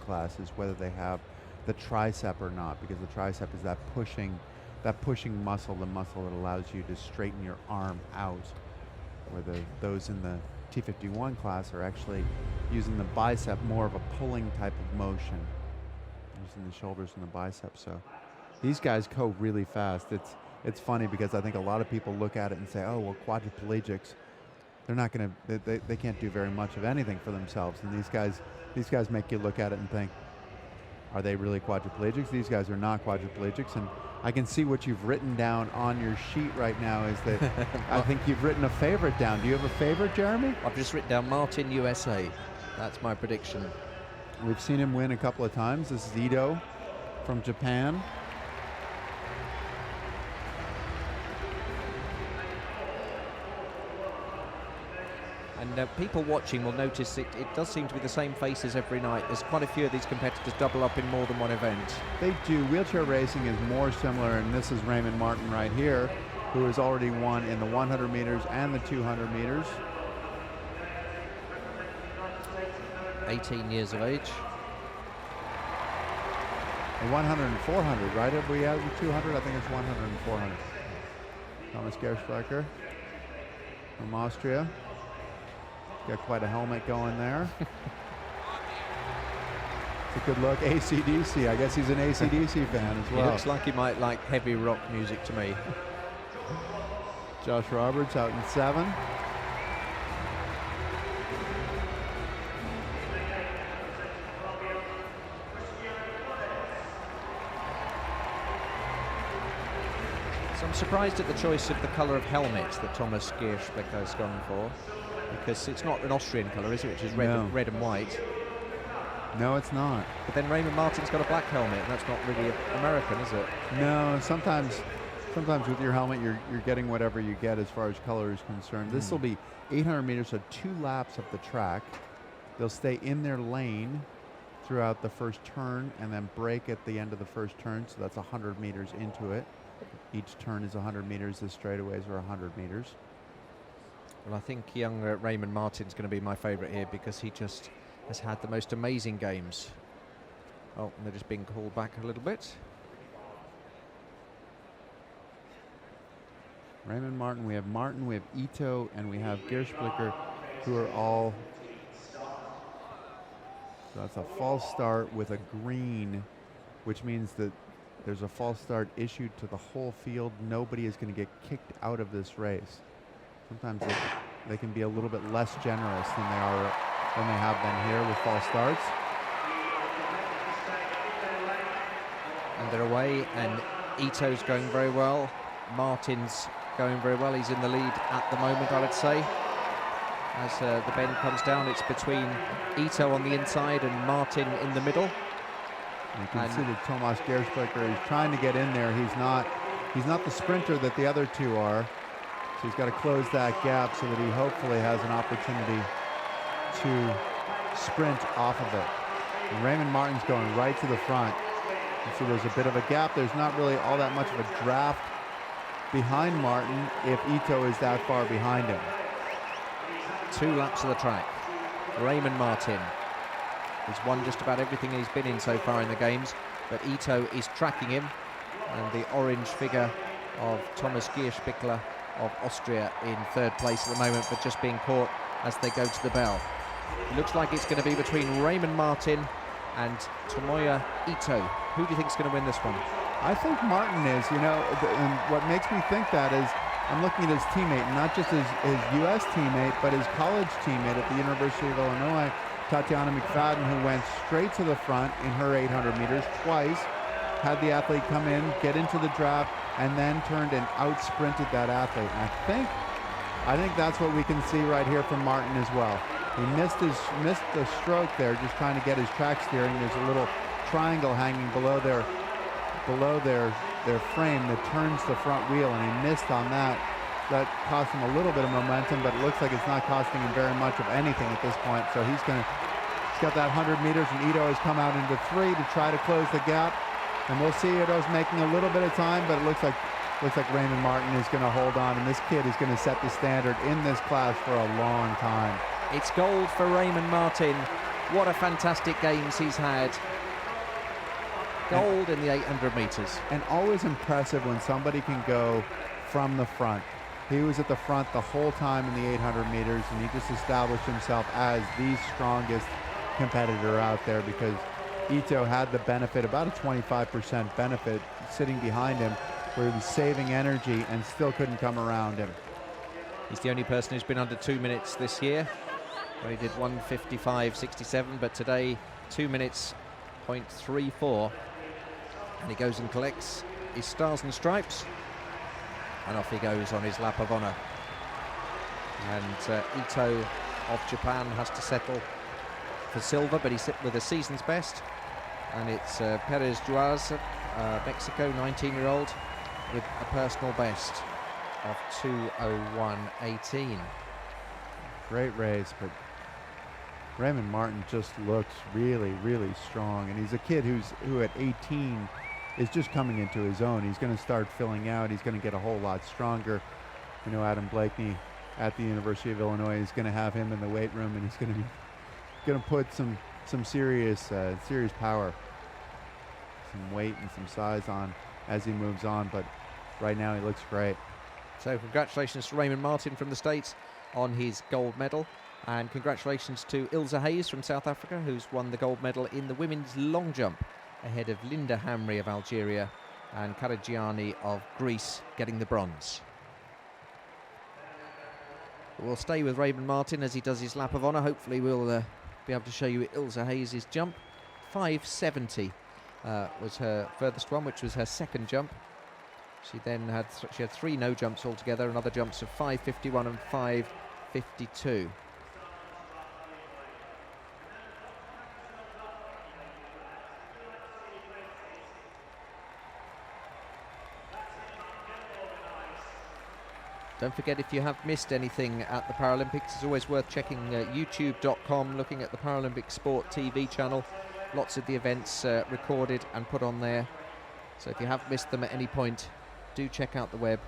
class is whether they have the tricep or not, because the tricep is that pushing muscle, the muscle that allows you to straighten your arm out, where those in the T51 class are actually using the bicep, more of a pulling type of motion, using the shoulders and the bicep. So these guys go really fast. It's funny because I think a lot of people look at it and say, oh, well, quadriplegics, they're not going to, they can't do very much of anything for themselves. And these guys make you look at it and think, are they really quadriplegics? These guys are not quadriplegics. And I can see what you've written down on your sheet right now is that I think you've written a favorite down. Do you have a favorite, Jeremy? I've just written down Martin, USA. That's my prediction. We've seen him win a couple of times. This is Ito from Japan. And people watching will notice it does seem to be the same faces every night. There's quite a few of these competitors double up in more than one event. They do. Wheelchair racing is more similar, and this is Raymond Martin right here, who has already won in the 100 meters and the 200 meters. 18 years of age. The 100 and 400, right? Have we had the 200? I think it's 100 and 400. Thomas Gerschblecher from Austria. Got quite a helmet going there. It's a good look. AC/DC. I guess he's an AC/DC fan as well. He looks like he might like heavy rock music to me. Josh Roberts out in 7. So I'm surprised at the choice of the colour of helmet that Thomas Gerschblecher has gone for, because it's not an Austrian colour, is it, which is red, no. red and white. No, it's not. But then Raymond Martin's got a black helmet, and that's not really American, is it? No, sometimes with your helmet, you're getting whatever you get as far as color is concerned. This will be 800 meters, so 2 laps of the track. They'll stay in their lane throughout the first turn and then break at the end of the first turn, so that's 100 meters into it. Each turn is 100 meters. The straightaways are 100 meters. Well, I think young Raymond Martin's going to be my favourite here because he just has had the most amazing games. Oh, and they're just being called back a little bit. Raymond Martin, we have Ito, and we have Gerschblecher, who are all, so that's a false start with a green, which means that there's a false start issued to the whole field. Nobody is going to get kicked out of this race. Sometimes they can be a little bit less generous than they have been here with false starts. And they're away, and Ito's going very well. Martin's going very well. He's in the lead at the moment, I would say. As the bend comes down, it's between Ito on the inside and Martin in the middle. You can see that Thomas Gerschblecher is trying to get in there. He's not the sprinter that the other two are. So he's got to close that gap so that he hopefully has an opportunity to sprint off of it. And Raymond Martin's going right to the front. You see there's a bit of a gap. There's not really all that much of a draft behind Martin if Ito is that far behind him. 2 laps of the track. Raymond Martin. He's won just about everything he's been in so far in the games, but Ito is tracking him, and the orange figure of Thomas Gerschblecher of Austria in 3rd place at the moment, but just being caught as they go to the bell. It looks like it's going to be between Raymond Martin and Tomoya Ito. Who do you think is going to win this one? I think Martin is, and what makes me think that is I'm looking at his teammate, not just his U.S. teammate, but his college teammate at the University of Illinois, Tatiana McFadden, who went straight to the front in her 800 meters twice, had the athlete come in, get into the draft, and then turned and out-sprinted that athlete. And I think that's what we can see right here from Martin as well. He missed the stroke there, just trying to get his track steering. There's a little triangle hanging below their frame that turns the front wheel, and he missed on that. That cost him a little bit of momentum, but it looks like it's not costing him very much of anything at this point. So he's got that 100 meters, and Ito has come out into 3 to try to close the gap. And we'll see Ito's making a little bit of time, but it looks like Raymond Martin is going to hold on, and this kid is going to set the standard in this class for a long time. It's gold for Raymond Martin. What a fantastic games he's had. Gold in the 800 metres. And always impressive when somebody can go from the front. He was at the front the whole time in the 800 meters, and he just established himself as the strongest competitor out there, because Ito had the benefit, about a 25% benefit, sitting behind him, where he was saving energy and still couldn't come around him. He's the only person who's been under 2 minutes this year, where he did 1:55.67, but today 2 minutes 0.34, and he goes and collects his stars and stripes, and off he goes on his lap of honour. And Ito of Japan has to settle for silver, but he's with a season's best, and it's PEREZ JUAREZ, Mexico, 19-year-old, with a personal best of 2:01.18. Great race, but Raymond Martin just looks really, really strong, and he's a kid who at 18 is just coming into his own. He's going to start filling out. He's going to get a whole lot stronger. You know, Adam Blakeney at the University of Illinois is going to have him in the weight room, and he's going to put some serious power, some weight and some size on as he moves on. But right now he looks great. So congratulations to Raymond Martin from the States on his gold medal, and congratulations to Ilse Hayes from South Africa, who's won the gold medal in the women's long jump, ahead of Linda Hamri of Algeria and Karagiani of Greece getting the bronze. We'll stay with Raymond Martin as he does his lap of honour. Hopefully we'll be able to show you Ilse Hayes' jump. 5:70 was her furthest one, which was her second jump. She then had three no jumps altogether, and other jumps of 5:51 and 5:52. Don't forget, if you have missed anything at the Paralympics, it's always worth checking youtube.com, looking at the Paralympic Sport TV channel. Lots of the events recorded and put on there. So if you have missed them at any point, do check out the web